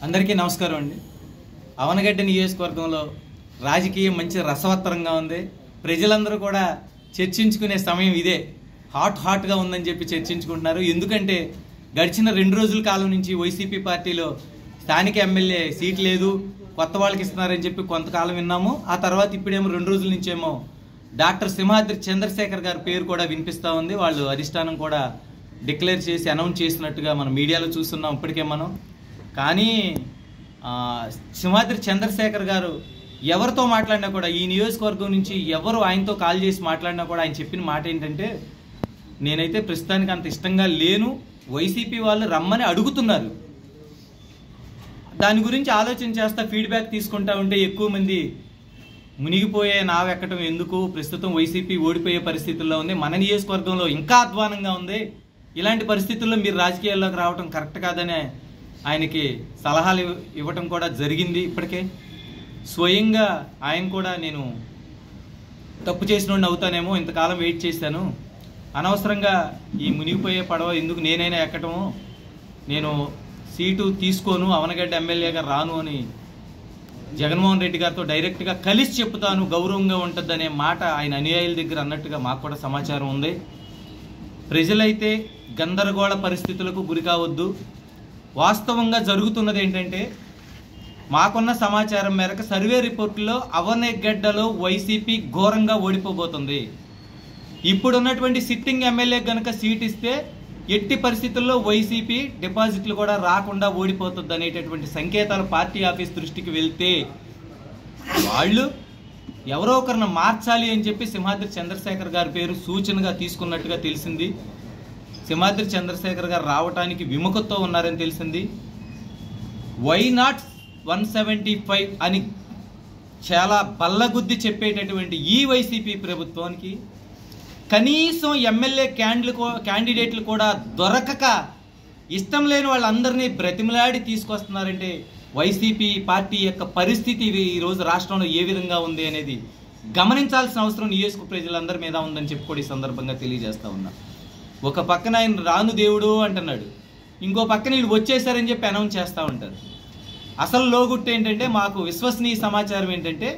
అందరికీ నమస్కారం అండి. అవనగడ్డ నియోజకవర్గంలో రాజకీయం మంచి రసవత్తరంగా ఉంది. ప్రజలందరూ కూడా చర్చించుకునే సమయం ఇదే. హాట్గా ఉందని చెప్పి చర్చించుకుంటున్నారు. ఎందుకంటే గడిచిన 2 రోజుల కాలం నుంచి వైసీపీ పార్టీలో స్థానిక ఎమ్మెల్యే సీట్ లేదు, కొత్త వాళ్ళకి ఇస్తున్నారని చెప్పి కొంతకాలం విన్నాము. ఆ తర్వాత ఇప్పుడేమో 2 రోజుల నుంచేమో డాక్టర్ సింహాద్రి చంద్రశేఖర్ గారి పేరు కూడా వినిపిస్తూ ఉంది. వాళ్ళు అధిష్టానం కూడా డిక్లేర్ చేసి అనౌన్స్ చేసినట్టుగా మనం మీడియాలో చూస్తున్నాం ఇప్పటికే మనం. కానీ సింహాద్రి చంద్రశేఖర్ గారు ఎవరితో మాట్లాడినా కూడా, ఈ నియోజకవర్గం నుంచి ఎవరు ఆయనతో కాల్ చేసి మాట్లాడినా కూడా ఆయన చెప్పిన మాట ఏంటంటే, నేనైతే ప్రస్తుతానికి అంత ఇష్టంగా లేను, వైసీపీ వాళ్ళు రమ్మని అడుగుతున్నారు, దాని గురించి ఆలోచన చేస్తా ఫీడ్బ్యాక్ తీసుకుంటా ఉంటే ఎక్కువ మంది మునిగిపోయే నావెక్కటం ఎందుకు, ప్రస్తుతం వైసీపీ ఓడిపోయే పరిస్థితుల్లో ఉంది, మన నియోజకవర్గంలో ఇంకా అధ్వానంగా ఉంది, ఇలాంటి పరిస్థితుల్లో మీరు రాజకీయాల్లోకి రావడం కరెక్ట్ కాదనే ఆయనకి సలహాలు ఇవ్వటం కూడా జరిగింది. ఇప్పటికే స్వయంగా ఆయన కూడా నేను తప్పు చేసినోడిని అవుతానేమో, ఇంతకాలం వెయిట్ చేశాను, అనవసరంగా ఈ మునిగిపోయే పడవ ఎందుకు నేనైనా ఎక్కటము, నేను సీటు తీసుకోను, అవనగడ్డ ఎమ్మెల్యేగా రాను అని జగన్మోహన్ రెడ్డి గారితో డైరెక్ట్గా కలిసి చెప్తాను, గౌరవంగా ఉంటుందనే మాట ఆయన అనుయాయుల దగ్గర అన్నట్టుగా మాకు కూడా సమాచారం ఉంది. ప్రజలైతే గందరగోళ పరిస్థితులకు గురి కావద్దు. వాస్తవంగా జరుగుతున్నది ఏంటంటే, మాకున్న సమాచారం మేరకు సర్వే రిపోర్టులో అవనగడ్డలో వైసీపీ ఘోరంగా ఓడిపోబోతుంది. ఇప్పుడున్నటువంటి సిట్టింగ్ ఎమ్మెల్యే కనుక సీట్ ఇస్తే ఎట్టి పరిస్థితుల్లో వైసీపీ డిపాజిట్లు కూడా రాకుండా ఓడిపోతుంది అనేటటువంటి సంకేతాలు పార్టీ ఆఫీస్ దృష్టికి వెళ్తే, వాళ్ళు ఎవరో ఒకరిని మార్చాలి అని చెప్పి సింహాద్రి చంద్రశేఖర్ గారి పేరు సూచనగా తీసుకున్నట్టుగా తెలిసింది. సింహాద్రి చంద్రశేఖర్ గారు రావటానికి విముఖతతో ఉన్నారని తెలిసింది. వై నాట్ 175 అని చాలా బల్లగుద్ది చెప్పేటటువంటి ఈ వైసీపీ ప్రభుత్వానికి కనీసం ఎమ్మెల్యే క్యాండిడేట్లు కూడా దొరకక ఇష్టం లేని వాళ్ళందరినీ బ్రతిమలాడి తీసుకొస్తున్నారంటే వైసీపీ పార్టీ యొక్క పరిస్థితి ఈరోజు రాష్ట్రంలో ఏ విధంగా ఉంది అనేది గమనించాల్సిన అవసరం నియోజక ప్రజలందరి మీద ఉందని చెప్పి కూడా ఈ సందర్భంగా తెలియజేస్తా ఉన్నా. ఒక పక్కన ఆయన రాను దేవుడు అంటున్నాడు, ఇంకో పక్కన వీళ్ళు వచ్చేసారని చెప్పి అనౌన్స్ చేస్తూ ఉంటారు. అసలు లోగుట్టు ఏంటంటే, మాకు విశ్వసనీయ సమాచారం ఏంటంటే,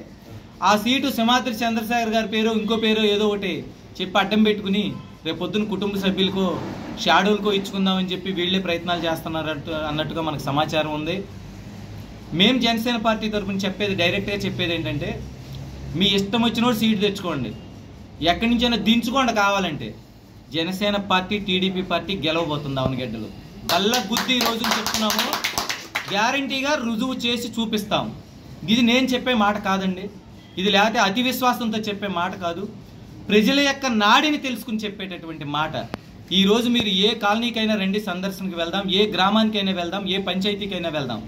ఆ సీటు సింహాద్రి చంద్రశేఖర్ గారి పేరు ఇంకో పేరు ఏదో ఒకటి చెప్పి అడ్డం పెట్టుకుని రేపొద్దున కుటుంబ సభ్యులకో షాడోలకో ఇచ్చుకుందామని చెప్పి వీళ్ళే ప్రయత్నాలు చేస్తున్నారు అన్నట్టుగా మనకు సమాచారం ఉంది. మేము జనసేన పార్టీ తరఫున చెప్పేది, డైరెక్ట్గా చెప్పేది ఏంటంటే, మీ ఇష్టం వచ్చినోడు సీటు తెచ్చుకోండి, ఎక్కడి నుంచైనా దించుకోండి, కావాలంటే జనసేన పార్టీ టీడీపీ పార్టీ గెలవబోతుంది అవనగడ్డలో. కళ్ళ గుద్ది ఈ రోజు చెప్తున్నాము, గ్యారంటీగా రుజువు చేసి చూపిస్తాం. ఇది నేను చెప్పే మాట కాదండి, ఇది లేకపోతే అతి విశ్వాసంతో చెప్పే మాట కాదు, ప్రజల యొక్క నాడిని తెలుసుకుని చెప్పేటటువంటి మాట. ఈరోజు మీరు ఏ కాలనీకైనా రండి, సందర్శనకు వెళ్దాం, ఏ గ్రామానికైనా వెళ్దాం, ఏ పంచాయతీకైనా వెళ్దాం,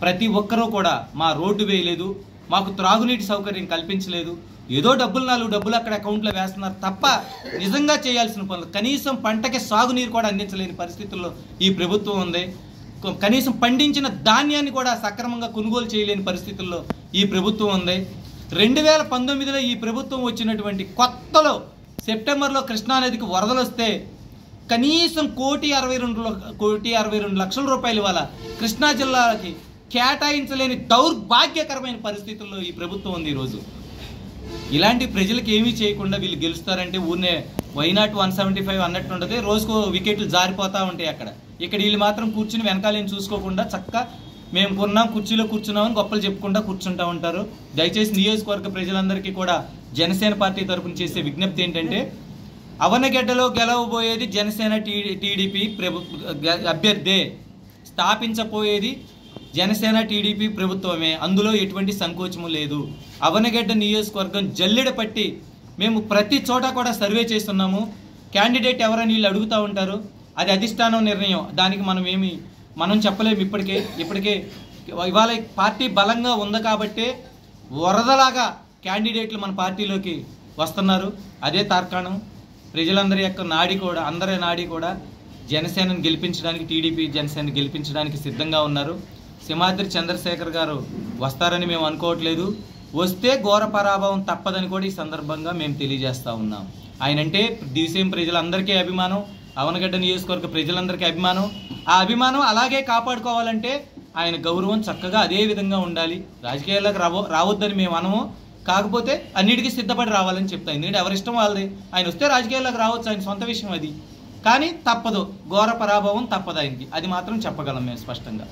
ప్రతి ఒక్కరూ కూడా మా రోడ్డు వేయలేదు, మాకు త్రాగునీటి సౌకర్యం కల్పించలేదు, ఏదో డబ్బులు డబ్బులు అక్కడ అకౌంట్లో వేస్తున్నారు తప్ప నిజంగా చేయాల్సిన పనులు, కనీసం పంటకి సాగునీరు కూడా అందించలేని పరిస్థితుల్లో ఈ ప్రభుత్వం ఉంది. కనీసం పండించిన ధాన్యాన్ని కూడా సక్రమంగా కొనుగోలు చేయలేని పరిస్థితుల్లో ఈ ప్రభుత్వం ఉంది. 2019లో ఈ ప్రభుత్వం వచ్చినటువంటి కొత్తలో సెప్టెంబర్లో కృష్ణానదికి వరదలు వస్తే కనీసం 1,62 లక్షల రూపాయలు వాళ్ళ కృష్ణా జిల్లాకి కేటాయించలేని దౌర్భాగ్యకరమైన పరిస్థితుల్లో ఈ ప్రభుత్వం ఉంది ఈరోజు. ఇలాంటి ప్రజలకు ఏమీ చేయకుండా వీళ్ళు గెలుస్తారంటే ఊరినే వైనాట్ 175 అన్నట్టు ఉంటుంది, రోజుకో వికెట్లు జారిపోతూ ఉంటాయి అక్కడ. ఇక్కడ వీళ్ళు మాత్రం కూర్చుని వెనకాలేం చూసుకోకుండా చక్కగా మేము కొన్నాం, కుర్చీలో కూర్చున్నామని గొప్పలు చెప్పుకుంటూ కూర్చుంటూ ఉంటారు. దయచేసి నియోజకవర్గ ప్రజలందరికీ కూడా జనసేన పార్టీ తరఫున చేసే విజ్ఞప్తి ఏంటంటే, అవనగడ్డలో గెలవబోయేది జనసేన టీడీపీ అభ్యర్థే, స్థాపించబోయేది జనసేన టీడీపీ ప్రభుత్వమే, అందులో ఎటువంటి సంకోచము లేదు. అవనగడ్డ నియోజకవర్గం జల్లెడ పట్టి మేము ప్రతి చోట కూడా సర్వే చేస్తున్నాము. క్యాండిడేట్ ఎవరని వీళ్ళు అడుగుతూ ఉంటారు, అది అధిష్టానం నిర్ణయం, దానికి మనం చెప్పలేము. ఇప్పటికే ఇవాళ పార్టీ బలంగా ఉంది కాబట్టే వరదలాగా క్యాండిడేట్లు మన పార్టీలోకి వస్తున్నారు. అదే తార్కాణం. ప్రజలందరి యొక్క అందరి నాడి కూడా జనసేనను గెలిపించడానికి, టీడీపీ జనసేన గెలిపించడానికి సిద్ధంగా ఉన్నారు. సింహాద్రి చంద్రశేఖర్ గారు వస్తారని మేము అనుకోవట్లేదు, వస్తే ఘోర పరాభవం తప్పదని కూడా ఈ సందర్భంగా మేము తెలియజేస్తా ఉన్నాం. ఆయనంటే దివిసీమ ప్రజలందరికీ అభిమానం, అవనగడ్డ నియోజకవర్గ ప్రజలందరికీ అభిమానం. ఆ అభిమానం అలాగే కాపాడుకోవాలంటే ఆయన గౌరవం చక్కగా అదే విధంగా ఉండాలి. రాజకీయాల్లోకి రావద్దని మేము అనము, కాకపోతే అన్నిటికీ సిద్ధపడి రావాలని చెప్తాను. ఎందుకంటే ఎవరిష్టం వాళ్ళది. ఆయన వస్తే రాజకీయాల్లోకి రావచ్చు, ఆయన సొంత విషయం అది. కానీ తప్పదు, ఘోర పరాభవం తప్పదు ఆయనకి, అది మాత్రం చెప్పగలం మేము స్పష్టంగా.